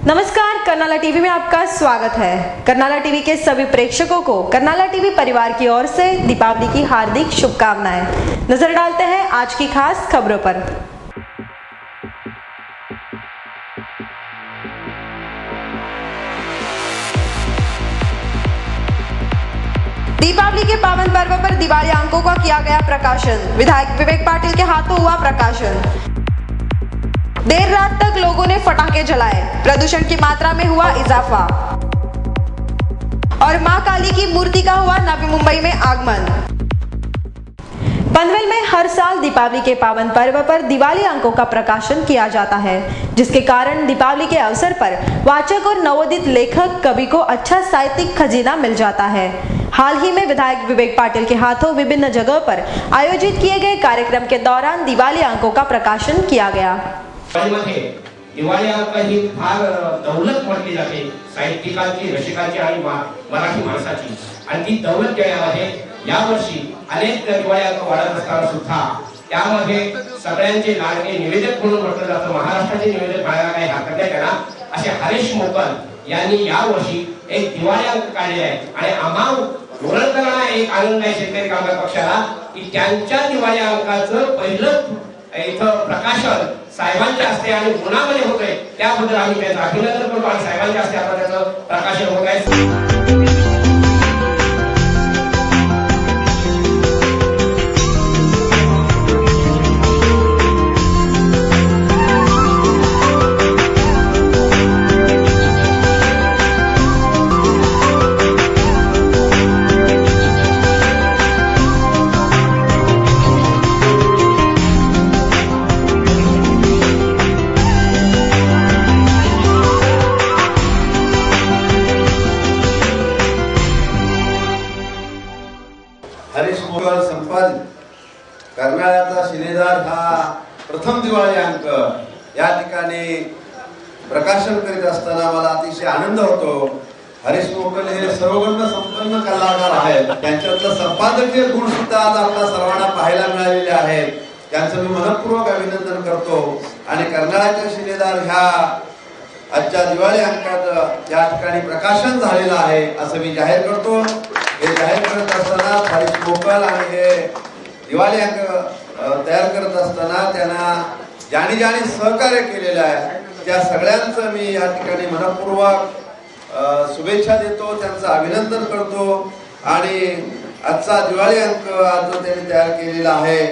नमस्कार, कर्नाला टीवी में आपका स्वागत है। कर्नाला टीवी के सभी प्रेक्षकों को कर्नाला टीवी परिवार की ओर से दीपावली की हार्दिक शुभकामनाएं। नजर डालते हैं आज की खास खबरों पर। दीपावली के पावन पर्व पर दिवाली अंकों का किया गया प्रकाशन। विधायक विवेक पाटिल के हाथों हुआ प्रकाशन। देर रात तक लोगों ने पटाखे जलाए, प्रदूषण की मात्रा में हुआ इजाफा। और मां काली की मूर्ति का हुआ नवी मुंबई में आगमन। पनवेल में हर साल दीपावली के पावन पर्व पर दिवाली अंकों का प्रकाशन किया जाता है, जिसके कारण दीपावली के अवसर पर वाचक और नवोदित लेखक कवि को अच्छा साहित्यिक खजीना मिल जाता है। हाल ही में विधायक विवेक पाटिल के हाथों विभिन्न जगहों पर आयोजित किए गए कार्यक्रम के दौरान दिवाली अंकों का प्रकाशन किया गया। दिवाळी अंक ही फार दौलत म्हटली जाते साहित्यिकांची, रसिकांची आणि मराठी माणसाची, आणि ती दौलत देण्यामध्ये यावर्षी अनेक दिवाळी अंक वाढत असताना सुद्धा त्यामध्ये सगळ्यांचे लाडके निवेदक म्हणून म्हटलं जातं, महाराष्ट्राचे निवेदक म्हणायला काही हरकत नाही त्यांना, असे हरीश मोकल यांनी यावर्षी एक दिवाळी अंक काढलेला आहे। आणि आम्हा लोणकरांना एक आनंद आहे शेतकरी कामगार पक्षाला की त्यांच्या दिवाळी अंकाचं पहिलं इथं प्रकाशन साहेबांच्या हस्ते आणि पुण्यामध्ये होतंय, त्याबद्दल आम्ही त्यांचं अभिनंदन करतो आणि साहेबांच्या हस्ते आता त्याचं प्रकाशन होत आहे। हरीश मोकल संपादित कर्नाळ्याचा शिलेदार हा प्रथम दिवाळी अंक या ठिकाणी प्रकाशन करीत असताना मला अतिशय आनंद होतो। हरीश मोकल हे सर्वगुण संपन्न कलाकार आहेत, त्यांच्यातलं संपादकीय गुण सुद्धा आज आपल्या सर्वांना पाहायला मिळालेले आहेत, त्यांचं मी मनपूर्वक अभिनंदन करतो। आणि कर्नाळ्याच्या शिलेदार ह्या आजच्या दिवाळी अंकात या ठिकाणी प्रकाशन झालेलं आहे असं मी जाहीर करतो। हे जाहीर करत असताना हरीश मोकल आणि हे दिवाळी अंक तयार करत असताना त्यांना ज्याने सहकार्य केलेलं आहे त्या सगळ्यांचं मी या ठिकाणी मनपूर्वक शुभेच्छा देतो, त्यांचं अभिनंदन करतो। आणि आजचा दिवाळी अंक आज जो त्यांनी तयार केलेला आहे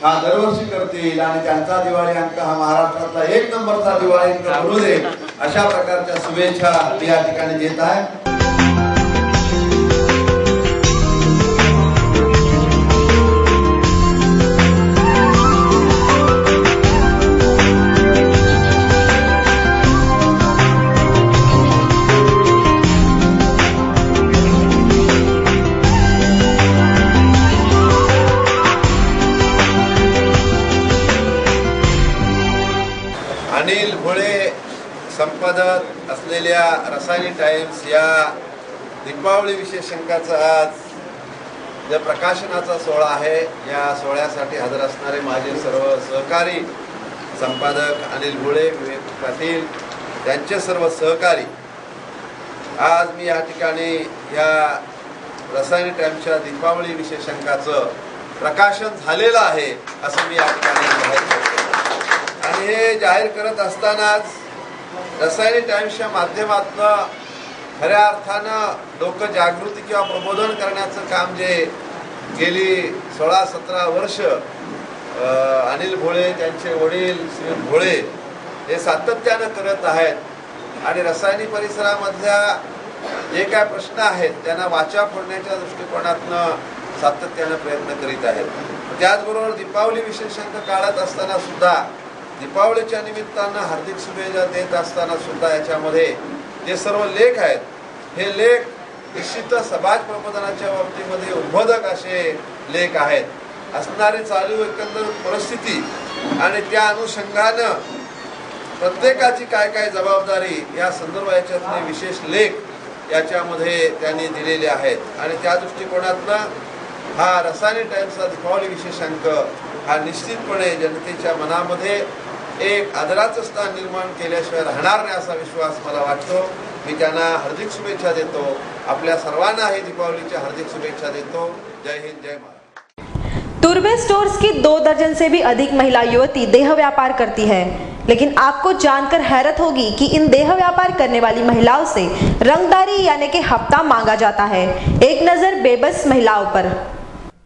हा दरवर्षी करतील आणि त्यांचा दिवाळी अंक हा महाराष्ट्रातला 1 नंबरचा दिवाळी अंक बनू दे, अशा प्रकारच्या शुभेच्छा मी या ठिकाणी देत आहे। अनिल भोळे संपादक असलेल्या रसायनी टाइम्स या दीपावली विशेष अंकाचा आज जे प्रकाशनाचा सोहळा आहे, या सोहळ्यासाठी हजर असणारे माझे सर्व सहकारी संपादक अनिल भोळे, विवेक पाटील यांचे सर्व सहकारी, आज मी या ठिकाणी या रसायनी टाइम्सच्या दीपावली विशेष अंकाचं प्रकाशन झालेलं आहे असं मी या ठिकाणी जाहीर करतो। आणि हे जाहीर करत असतानाच रसायनी टाइम्सच्या माध्यमातून खऱ्या अर्थानं लोकजागृती किंवा प्रबोधन करण्याचं काम जे गेली 16-17 वर्ष अनिल भोळे, त्यांचे वडील श्री भोळे हे सातत्यानं करत आहेत आणि रसायनी परिसरामधल्या जे काय प्रश्न आहेत त्यांना वाचा फोडण्याच्या दृष्टिकोनातून सातत्यानं प्रयत्न करीत आहेत। त्याचबरोबर दीपावली विशेष अंक काढत असताना सुद्धा, दीपावलीच्या निमित्तानं हार्दिक शुभेच्छा देत असताना सुद्धा याच्यामध्ये जे सर्व लेख आहेत हे लेख निश्चितच समाज प्रबोधनाच्या बाबतीमध्ये उद्बोधक असे लेख आहेत। असणारी चालू एकंदर परिस्थिती आणि त्या अनुषंगानं प्रत्येकाची काय काय जबाबदारी या संदर्भातले विशेष लेख याच्यामध्ये त्यांनी दिलेले आहेत। आणि त्या दृष्टिकोनातनं हा रसायनी टाइम्सचा दीपावली विशेष अंक हा निश्चितपणे जनतेच्या मनामध्ये एक आदराचं स्थान निर्माण केल्याशिवाय राहणार नाही असा विश्वास मला वाटतो। मी त्यांना हार्दिक शुभेच्छा देतो। आपल्या सर्वांना हे दीपावलीच्या हार्दिक शुभेच्छा देतो। जय हिंद, जय महाराष्ट्र। तुर्बे स्टोर्स की 2 दर्जन से भी अधिक महिला युवती देह व्यापार करती है, लेकिन आपको जानकर हैरत होगी कि इन देह व्यापार करने वाली महिलाओं से रंगदारी यानी कि हफ्ता मांगा जाता है। एक नजर बेबस महिलाओं पर।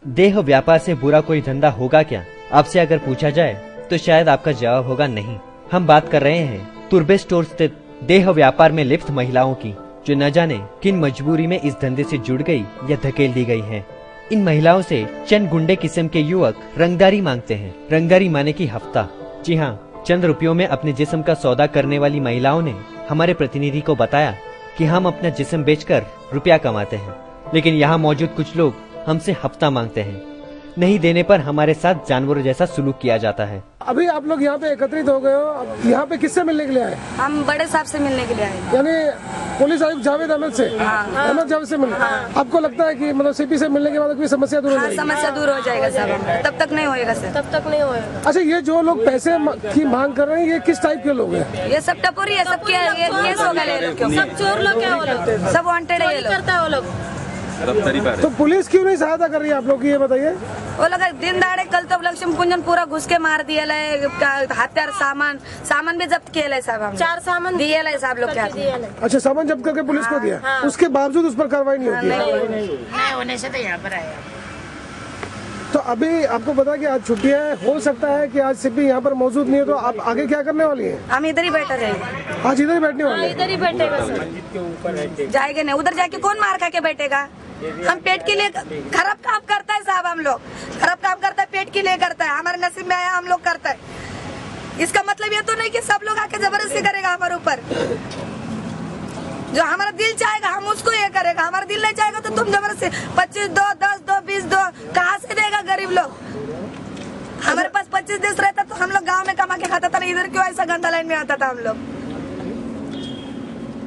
देह व्यापार से बुरा कोई धंधा होगा क्या? आपसे अगर पूछा जाए तो शायद आपका जवाब होगा नहीं। हम बात कर रहे हैं तुर्बे स्टोर स्थित देह व्यापार में लिप्त महिलाओं की, जो न जाने किन मजबूरी में इस धंधे से जुड़ गई या धकेल दी गई हैं। इन महिलाओं से चंद गुंडे किस्म के युवक रंगदारी मांगते हैं। रंगदारी माने की हफ्ता। जी हाँ, चंद रुपयों में अपने जिस्म का सौदा करने वाली महिलाओं ने हमारे प्रतिनिधि को बताया कि हम अपना जिस्म बेचकर रुपया कमाते हैं, लेकिन यहाँ मौजूद कुछ लोग हमसे हफ्ता मांगते हैं। नहीं देने पर हमारे साथ जानवरों जैसा सुलूक किया जाता है। अभी आप लोग यहाँ पे एकत्रित हो गए हो, अब यहाँ पे किससे मिलने के लिए आए? हम बड़े साहब से मिलने के लिए आए। यानी पुलिस आयुक्त जावेद अहमद से? अहमद जावेद से मिलने। आपको लगता है कि मतलब सीपी से मिलने के बाद कोई समस्या दूर हो जाएगी? समस्या दूर हो जाएगा साहब, तब तक नहीं होएगा सर, तब तक नहीं होएगा। अच्छा, ये जो लोग पैसे की मांग कर रहे हैं, ये किस टाइप के लोग हैं? ये सब टपोरी है, सब क्या ये केस हो गए, सब चोर लोग क्या, वो लोग सब वांटेड है, ये करता है वो लोग। तो पुलिस क्यों नहीं सहायता कर रही है आप लोग की, ये बताइए। वो लोग दिन दहाड़े कल तो लक्ष्मी कुंजन पूरा घुस के मार दिया है, हथियार सामान भी जब्त किया साहब, हम 4 सामान दिया है साहब लोग। अच्छा, सामान जब्त करके पुलिस को दिया, उसके बावजूद उस पर कार्रवाई नहीं होती है? नहीं होने से तो यहाँ पर आया। तो अभी आपको पता कि आज छुट्टियां है, हो सकता है कि आज सीपी यहाँ पर मौजूद नहीं है, तो आप आगे क्या करने वाली हैं? हम इधर ही बैठे रहेंगे। आज इधर ही बैठने वाले हैं? इधर ही बैठेगा सर, जाएंगे नहीं, उधर जाके कौन मार खा के बैठेगा? हम पेट के लिए खराब काम करता है साहब, हम लोग खराब काम करता है, पेट के लिए करता है, हमारे नसीब में आया हम लोग करता है। इसका मतलब ये तो नहीं कि सब लोग आके जबरदस्ती करेगा हमारे ऊपर। जो हमारा दिल चाहेगा हम उसको ये करेगा, हमारा दिल नहीं चाहेगा तो तुम जबरदस्ती 25 दो, 10 दो, 20 दो, कहाँ से देगा गरीब लोग? हमारे पास 25 देश रहता तो हम लोग गाँव में कमा के खाता था, इधर क्यों ऐसा गंदा लाइन में आता था हम लोग?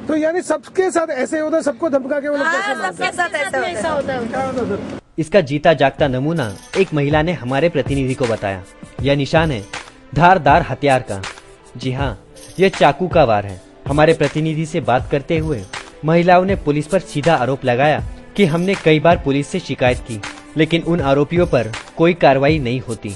तो यानी सबके साथ ऐसे होता है, सबको धमका के वो लोग पैसे मांगते हैं? सबके साथ ऐसा होता है। इसका जीता जागता नमूना एक महिला ने हमारे प्रतिनिधि को बताया। यह निशान है धारदार हथियार का। जी हाँ, यह चाकू का वार है। हमारे प्रतिनिधि से बात करते हुए महिलाओं ने पुलिस पर सीधा आरोप लगाया कि हमने कई बार पुलिस से शिकायत की, लेकिन उन आरोपियों पर कोई कार्रवाई नहीं होती।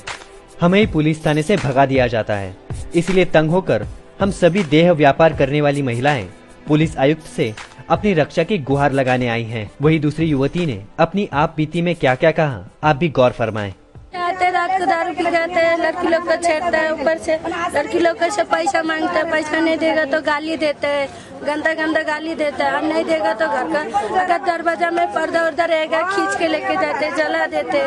हमें पुलिस थाने से भगा दिया जाता है। इसलिए तंग होकर हम सभी देह व्यापार करने वाली महिलाएं पुलिस आयुक्त से अपनी रक्षा की गुहार लगाने आई हैं। वही दूसरी युवती ने अपनी आप बीती में क्या क्या कहा, आप भी गौर फरमाएं। आते रात को दारू पी जाते हैं, लड़की लोग को छेड़ता है, ऊपर से लड़की लोग से पैसा मांगता है, पैसा नहीं देगा तो गाली देते हैं, गंदा गंदा गाली देता है। हम नहीं देगा तो घर का अगर दरवाजा में पर्दा उर्दा रहेगा खींच के लेके जाते, जला देते।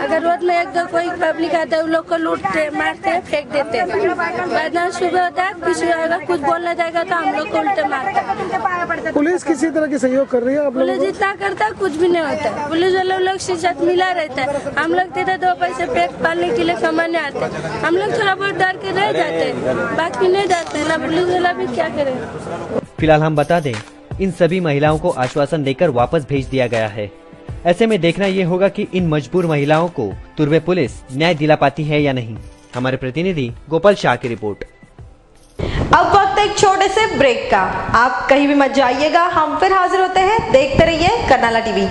अगर रोड में 1-2 कोई पब्लिक आता है उन लोग को लूटते, मारते, फेंक देते। बाद में सुबह होता है, किसी अगर कुछ बोलने जाएगा तो हम लोग को उल्टे मारते हैं। पुलिस किसी तरह की सहयोग कर रही है? पुलिस जितना करता है कुछ भी नहीं होता है। पुलिस वाले लोग से साथ मिला रहता है। हम लोग देते 2 पैसे पेट पालने के लिए कमाने आते हैं, हम लोग थोड़ा बहुत डर के रह जाते हैं, बाकी नहीं जाते ना। पुलिस वाला भी क्या करे। फिलहाल हम बता दें, इन सभी महिलाओं को आश्वासन देकर वापस भेज दिया गया है। ऐसे में देखना ये होगा कि इन मजबूर महिलाओं को तुर्बे पुलिस न्याय दिला पाती है या नहीं। हमारे प्रतिनिधि गोपाल शाह की रिपोर्ट। अब वक्त एक छोटे से ब्रेक का। आप कहीं भी मत जाइएगा, हम फिर हाजिर होते हैं। देखते रहिए कर्नाला टीवी।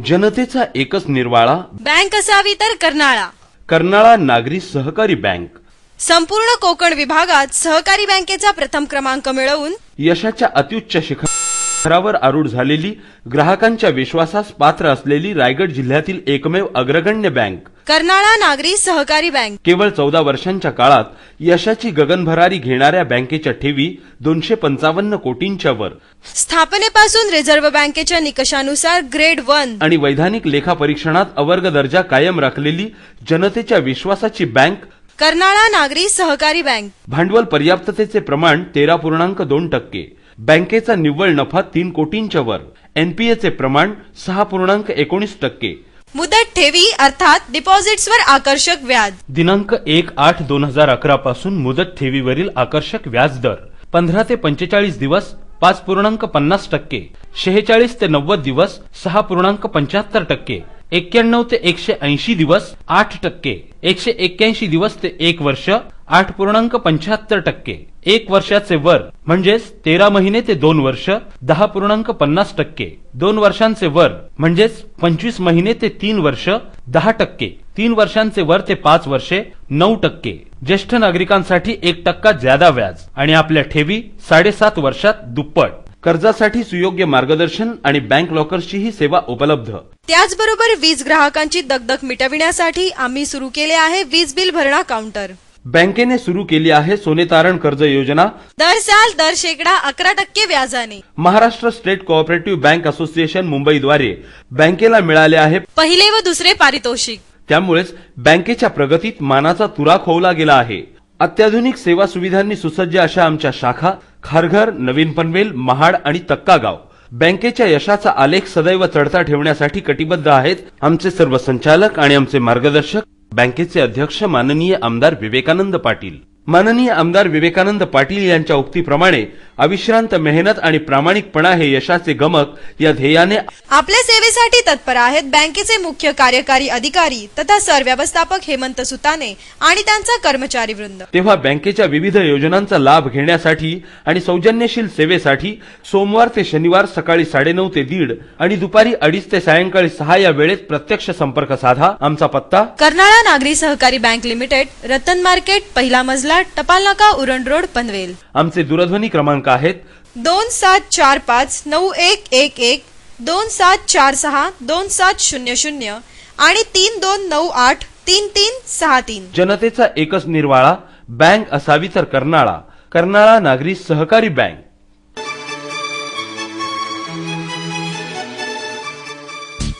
जनतेचा एकच निर्वाळा बँक असावी तर कर्नाळा. कर्नाळा नागरी सहकारी बँक संपूर्ण कोकण विभागात सहकारी बँकेचा प्रथम क्रमांक मिळवून यशाच्या अत्युच्च शिखरावर आरूढ झालेली, ग्राहकांच्या विश्वासास पात्र असलेली रायगड जिल्ह्यातील एकमेव अग्रगण्य बँक कर्नाळा नागरी सहकारी बँक. केवळ 14 वर्षांच्या काळात यशाची गगनभरारी घेणाऱ्या बँकेच्या ठेवी 255 कोटींच्या वर, स्थापनेपासून रिझर्व्ह बँकेच्या निकषानुसार ग्रेड 1 आणि वैधानिक लेखा परीक्षणात अवर्ग दर्जा कायम राखलेली जनतेच्या विश्वासाची बँक कर्नाळा नागरी सहकारी बँक. भांडवल पर्याप्ततेचे प्रमाण 13.2%, बँकेचा निव्वळ नफा 3 कोटींच्या वर, एनपीएचे प्रमाण 6.19%, मुदत ठेवी अर्थात डिपॉझिट्सवर आकर्षक व्याज. दिनांक 1/8/2011 पासून मुदत ठेवीवरील आकर्षक व्याज दर 15 ते 45 दिवस 5.50%, 46 ते 90 दिवस 6.75%, 91 ते 180 दिवस 8%, 181 दिवस ते 1 वर्ष 8.75%, 1 वर्षाचे वर म्हणजेच 13 महिने ते 2 वर्ष 10.50%, 2 वर्षांचे वर म्हणजेच 25 महिने ते 3 वर्ष 10%, 3 वर्षांचे वर ते 5 वर्षे 9%, ज्येष्ठ नागरिकांसाठी 1% ज्यादा व्याज आणि आपल्या ठेवी 7.5 वर्षात दुप्पट. कर्जासाठी सुयोग्य मार्गदर्शन आणि बँक लॉकर्सची ही सेवा उपलब्ध. त्याचबरोबर वीज ग्राहकांची दगदग मिटविण्यासाठी आम्ही सुरू केले आहे वीज बिल भरणा काउंटर. बँकेने सुरू केली आहे सोने तारण कर्ज योजना. दर साल दर शेकडा 11% व्याजाने. Maharashtra state cooperative bank association मुंबईद्वारे बँकेला मिळाले आहे पहिले व दुसरे पारितोषिक. त्यामुळेच बँकेच्या प्रगतीत मानाचा तुरा खोवला गेला आहे. अत्याधुनिक सेवा सुविधांनी सुसज्ज अशा आमच्या शाखा खारघर, नवीन पनवेल, महाड आणि तक्कागाव बँकेच्या यशाचा आलेख सदैव चढता ठेवण्यासाठी कटिबद्ध आहेत. आमचे सर्व संचालक आणि आमचे मार्गदर्शक बँकेचे अध्यक्ष माननीय आमदार विवेकानंद पाटील. माननीय आमदार विवेकानंद पाटील यांच्या उक्तीप्रमाणे अविश्रांत मेहनत आणि प्रामाणिकपणा हे यशाचे गमक या ध्येयाने आपल्या सेवेसाठी तत्पर आहेत बँकेचे मुख्य कार्यकारी अधिकारी तथा सरव्यवस्थापक हेमंत सुताने आणि त्यांचा कर्मचारी वृंद. तेव्हा बँकेच्या विविध योजनांचा लाभ घेण्यासाठी आणि सौजन्यशील सेवेसाठी सोमवार ते शनिवार सकाळी 9:30 ते 1:30 आणि दुपारी 2:30 ते सायंकाळी 6 या वेळेत प्रत्यक्ष संपर्क साधा. आमचा पत्ता कर्नाळा नागरी सहकारी बँक लिमिटेड, रतन मार्केट, पहिला मजला, टपाल नाका, उरण रोड, पनवेल. आमचे दूरध्वनी क्रमांक आहेत 27459111, 27462700 आणि 32983363. जनतेचा एकच निर्वाळा, बँक असावी तर कर्नाळा. कर्नाळा नागरी सहकारी बँक.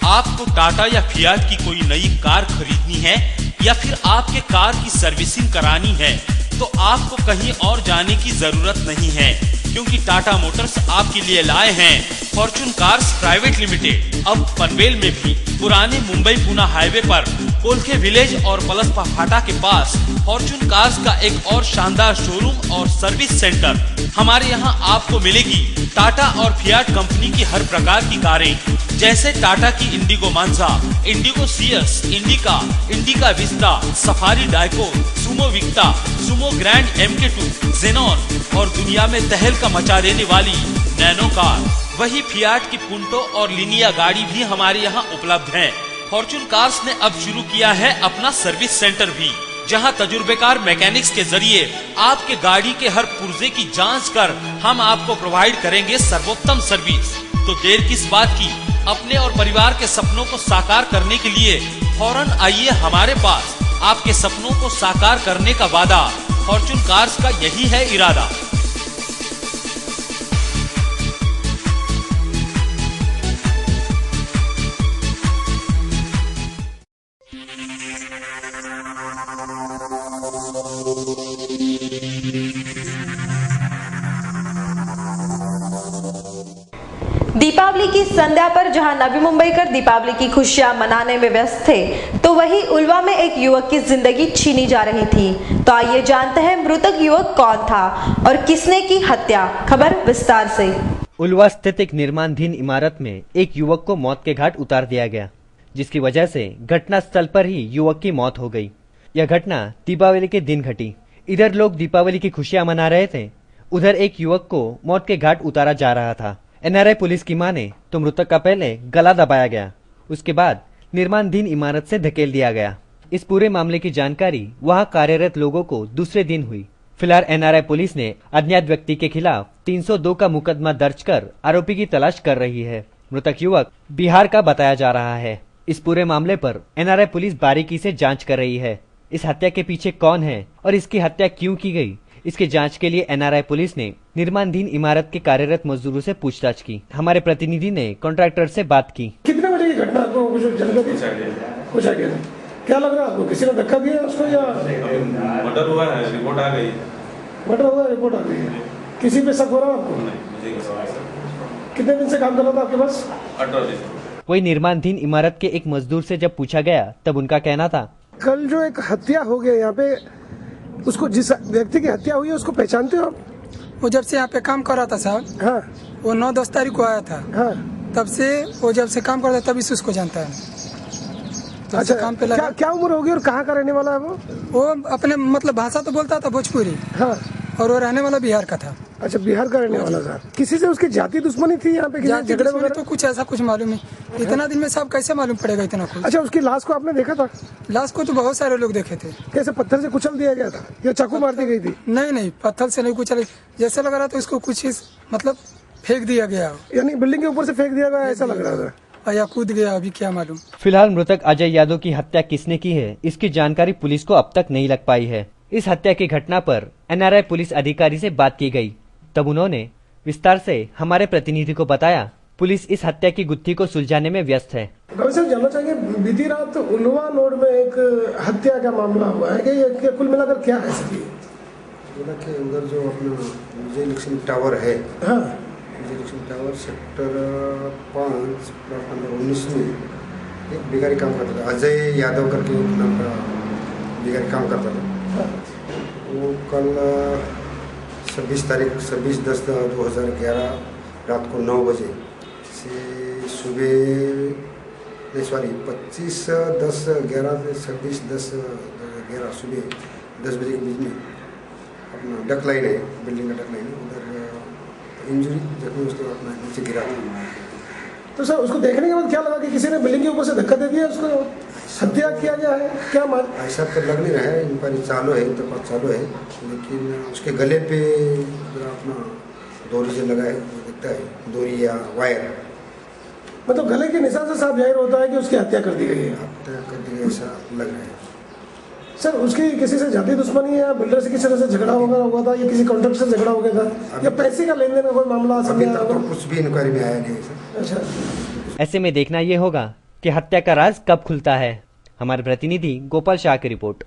आपको टाटा या फियाट की कोई नई कार खरीदनी है या फिर आपके कार की सर्विसिंग करानी है तो आपको कहीं और जाने की जरूरत नहीं है, क्योंकि टाटा मोटर्स आपके लिए लाए हैं फॉर्च्यून कार्स प्राइवेट लिमिटेड. अब पनवेल में भी पुराने मुंबई पुणे हाईवे पर कोलखे विलेज और पलसपा फाटा के पास फॉर्च्यून कार्स का एक और शानदार शोरूम और सर्विस सेंटर. हमारे यहाँ आपको मिलेगी टाटा और फियाट कंपनी की हर प्रकार की कारें, जैसे टाटा की Indigo Manza, Indigo CS, Indica, Indica Vista, Safari Dicor, Sumo Victa, Sumo Grande MK2, Xenon और दुनिया में तहलका मचा देने वाली नैनो कार. वही फियाट की पुंटो और लिनिया गाड़ी भी हमारे यहाँ उपलब्ध है. फॉर्च्यून कार्स ने अब शुरू किया है अपना सर्विस सेंटर भी, जहां तजुर्बेकार मैकेनिक्स के जरिए आपके गाड़ी के हर पुर्जे की जांच कर हम आपको प्रोवाइड करेंगे सर्वोत्तम सर्विस. तो देर किस बात की, अपने और परिवार के सपनों को साकार करने के लिए फौरन आइए हमारे पास. आपके सपनों को साकार करने का वादा, फॉर्च्यून कार्स का यही है इरादा. दीपावली की संध्या पर जहां नवी मुंबईकर दीपावली की खुशियां मनाने में व्यस्त थे, तो वहीं उल्वा में एक युवक की जिंदगी छीनी जा रही थी. तो आइए जानते हैं मृतक युवक कौन था और किसने की हत्या. खबर विस्तार से. उल्वा स्थित एक निर्माणाधीन इमारत में एक युवक को मौत के घाट उतार दिया गया, जिसकी वजह से घटनास्थल पर ही युवक की मौत हो गई. यह घटना दीपावली के दिन घटी. इधर लोग दीपावली की खुशियां मना रहे थे, उधर एक युवक को मौत के घाट उतारा जा रहा था. NRI पुलिस की माने तो मृतक का पहले गला दबाया गया, उसके बाद निर्माणाधीन इमारत से धकेल दिया गया. इस पूरे मामले की जानकारी वहां कार्यरत लोगों को दूसरे दिन हुई. फिलहाल NRI पुलिस ने अज्ञात व्यक्ति के खिलाफ 302 का मुकदमा दर्ज कर आरोपी की तलाश कर रही है. मृतक युवक बिहार का बताया जा रहा है. इस पूरे मामले पर NRI पुलिस बारीकी से जांच कर रही है. इस हत्या के पीछे कौन है और इसकी हत्या क्यों की गई, इसकी जांच के लिए NRI पुलिस ने निर्माणाधीन इमारत के कार्यरत मजदूरों से पूछताछ की. हमारे प्रतिनिधि ने कॉन्ट्रैक्टर से बात की. कितने बजे की घटना, आपको कुछ जानकारी? कुछ आइडिया नहीं. क्या लग रहा है आपको, किसी ने धक्का दिया उसको या मर्डर हुआ है? रिपोर्ट आ गई. मर्डर हुआ, रिपोर्ट आ गई है. किसी पे शक हो रहा है आपको? कितने दिन से काम कर रहा था आपके पास? 18 दिन. वही निर्माणाधीन इमारत के एक मजदूर से जब पूछा गया तब उनका कहना था, कल जो एक हत्या हो गई यहाँ पे, उसको जिस व्यक्ति की हत्या हुई है उसको पहचानते हो आप? वो जब से यहाँ पे काम कर रहा था साहब, हाँ। वो 9-10 तारीख को आया था, हाँ। तब से वो जब से काम कर रहा था तभी से उसको जानता है। अच्छा, काम पे लगा। क्या उम्र होगी और कहाँ का रहने वाला है वो अपने मतलब भाषा तो बोलता था भोजपुरी, हाँ। और वो रहने वाला बिहार का था। अच्छा, बिहार का रहने वाला था। किसी से उसकी जाति दुश्मनी थी यहाँ पे, झगड़े वगैरह? तो कुछ ऐसा कुछ मालूम नहीं, इतना दिन में सब कैसे मालूम पड़ेगा इतना कुछ। अच्छा, उसकी लाश को आपने देखा था? लाश को तो बहुत सारे लोग देखे थे। कैसे, पत्थर से कुचल दिया गया था या चाकू मार दी गई थी? नहीं, पत्थर से नहीं कुचल, जैसे लग रहा था इसको कुछ मतलब फेंक दिया गया, यानी बिल्डिंग के ऊपर से फेंक दिया गया ऐसा लग रहा था, या कूद गया, अभी क्या मालूम। फिलहाल मृतक अजय यादव की हत्या किसने की है, इसकी जानकारी पुलिस को अब तक नहीं लग पाई है। इस हत्या की घटना पर एनआरआई पुलिस अधिकारी से बात की गई, तब उन्होंने विस्तार से हमारे प्रतिनिधि को बताया पुलिस इस हत्या की गुत्थी को सुलझाने में व्यस्त है। सर, जानना चाहेंगे, बीती रात उलवा रोड में एक हत्या का मामला हुआ है कि ये कुल मिलाकर क्या है? के अंदर जो अपना विजय लक्ष्मी टावर है, हाँ। Vijay Lakshmi tower sector 5 plot number 19 में एक भिखारी काम करता था, अजय यादव करके नाम का भिखारी काम करता था। वो कल 26/10/2011 रात को 9 बजे से सुबह 25/10/11 से 26/10/11 सुबह 10 बजे के बीच में अपना डक लाइन है, बिल्डिंग का डक लाइन है, उधर इंजरी जख्मी उसको अपना नीचे गिरा था। तो सर, उसको देखने के बाद क्या लगा कि किसी ने बिल्डिंग के ऊपर से धक्का दे दिया, उसको हत्या किया गया है, क्या मान? ऐसा तो लग नहीं रहा है, इंक्वायरी चालू है, तपास चालू है, लेकिन उसके गले पे अपना डोरी जो लगा है वो दिखता है, डोरी या वायर, मतलब गले के निशान से साफ जाहिर होता है कि उसकी हत्या कर दी गई है। हत्या कर दी गई ऐसा लग रहा है। सर, उसकी किसी से जाति दुश्मनी है या बिल्डर से किसी तरह से झगड़ा हुआ था या किसी कॉन्ट्रैक्ट से झगड़ा हो गया था या पैसे का लेन देन का कोई मामला? अभी तक तो कुछ भी इंक्वायरी में आया नहीं सर। अच्छा, ऐसे में देखना ये होगा कि हत्या का राज कब खुलता है। हमारे प्रतिनिधि गोपाल शाह की रिपोर्ट।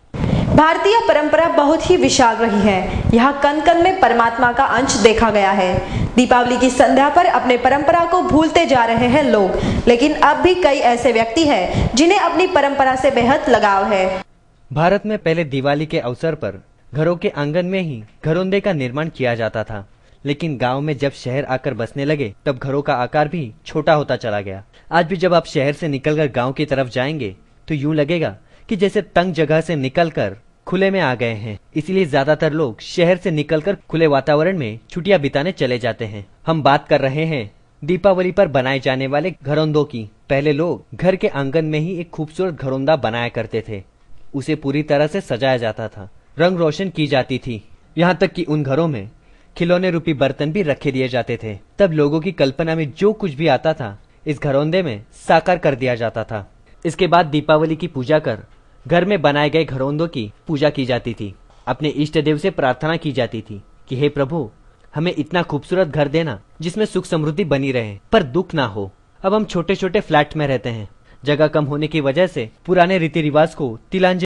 भारतीय परंपरा बहुत ही विशाल रही है। यहाँ कण कण में परमात्मा का अंश देखा गया है। दीपावली की संध्या पर अपने परंपरा को भूलते जा रहे हैं लोग, लेकिन अब भी कई ऐसे व्यक्ति हैं जिन्हें अपनी परंपरा से बेहद लगाव है। भारत में पहले दिवाली के अवसर पर घरों के आंगन में ही घरोंदे का निर्माण किया जाता था, लेकिन गांव में जब शहर आकर बसने लगे तब घरों का आकार भी छोटा होता चला गया। आज भी जब आप शहर से निकलकर गांव की तरफ जाएंगे तो यूं लगेगा कि जैसे तंग जगह से निकलकर खुले में आ गए हैं। इसीलिए ज्यादातर लोग शहर से निकलकर खुले वातावरण में छुट्टियां बिताने चले जाते हैं। हम बात कर रहे हैं दीपावली पर बनाए जाने वाले घरोंदों की। पहले लोग घर के आंगन में ही एक खूबसूरत घरोंदा बनाया करते थे। उसे पूरी तरह से सजाया जाता था, रंग रोशन की जाती थी, यहाँ तक कि उन घरों में खिलौने रूपी बर्तन भी रखे दिए जाते थे। तब लोगों की कल्पना में जो कुछ भी आता था इस घरोंदे में साकार कर दिया जाता था। इसके बाद दीपावली की पूजा कर घर में बनाए गए घरोंदों की पूजा की जाती थी। अपने इष्ट देव से प्रार्थना की जाती थी कि हे प्रभु, हमें इतना खूबसूरत घर देना जिसमें सुख समृद्धि बनी रहे पर दुख ना हो। अब हम छोटे छोटे फ्लैट में रहते हैं। जगह कम होने की वजह से पुराने रीति रिवाज को तिलांजलि